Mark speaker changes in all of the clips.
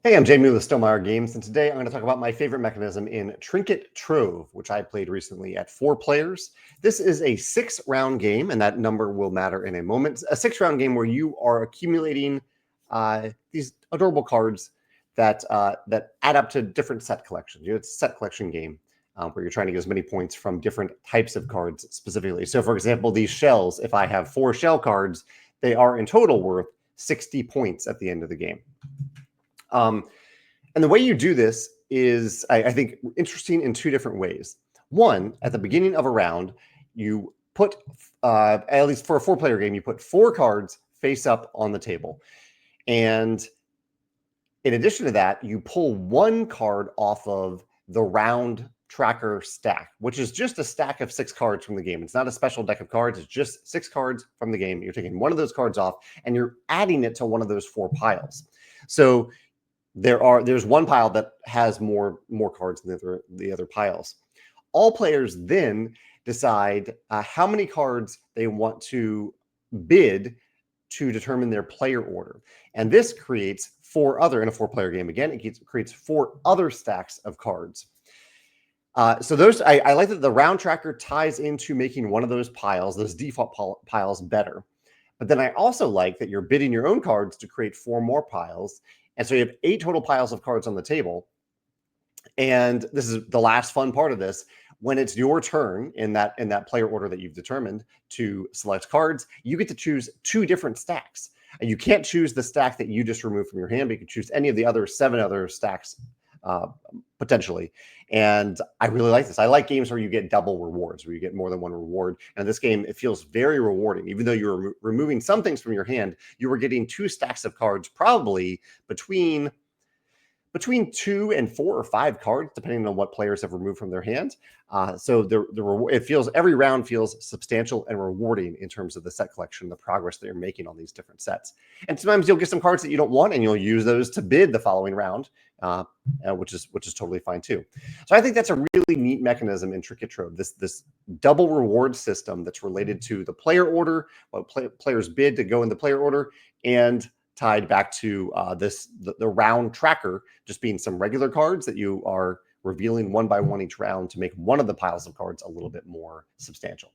Speaker 1: Hey, I'm Jamey with Stonemeyer Games, and today I'm going to talk about my favorite mechanism in Trinket Trove, which I played recently at 4 players. This is a 6-round game, and that number will matter in a moment. A 6-round game where you are accumulating these adorable cards that add up to different set collections. It's a set collection game where you're trying to get as many points from different types of cards specifically. So, for example, these shells, if I have 4 shell cards, they are in total worth 60 points at the end of the game. And the way you do this is, I think, interesting in 2 different ways. One, at the beginning of a round, you put, at least for a 4-player game, you put 4 cards face up on the table. And in addition to that, you pull 1 card off of the round tracker stack, which is just a stack of 6 cards from the game. It's not a special deck of cards. It's just 6 cards from the game. You're taking one of those cards off and you're adding it to one of those 4 piles. So there's one pile that has more cards than the other piles. All players then decide how many cards they want to bid to determine their player order. And this creates 4 other, in a 4-player game again, it creates 4 other stacks of cards. So those, I like that the round tracker ties into making one of those piles, those default piles, better. But then I also like that you're bidding your own cards to create 4 more piles. And so you have 8 total piles of cards on the table. And this is the last fun part of this. When it's your turn in that player order that you've determined to select cards, you get to choose 2 different stacks. And you can't choose the stack that you just removed from your hand, but you can choose any of the other 7 other stacks potentially. And I really like this. I like games where you get double rewards, where you get more than 1 reward. And in this game, it feels very rewarding. Even though you're removing some things from your hand, you were getting 2 stacks of cards, probably between 2 and 4 or 5 cards, depending on what players have removed from their hand. So every round feels substantial and rewarding in terms of the set collection, the progress that you're making on these different sets. And sometimes you'll get some cards that you don't want, and you'll use those to bid the following round, which is totally fine too. So I think that's a really neat mechanism in Trinket Trove. This double reward system that's related to the player order, what players bid to go in the player order, and tied back to the round tracker just being some regular cards that you are revealing one by one each round to make one of the piles of cards a little bit more substantial.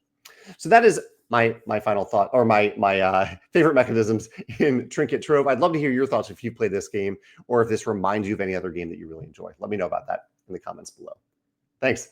Speaker 1: So that is my final thought, or my favorite mechanisms in Trinket Trove. I'd love to hear your thoughts if you play this game, or if this reminds you of any other game that you really enjoy. Let me know about that in the comments below. Thanks.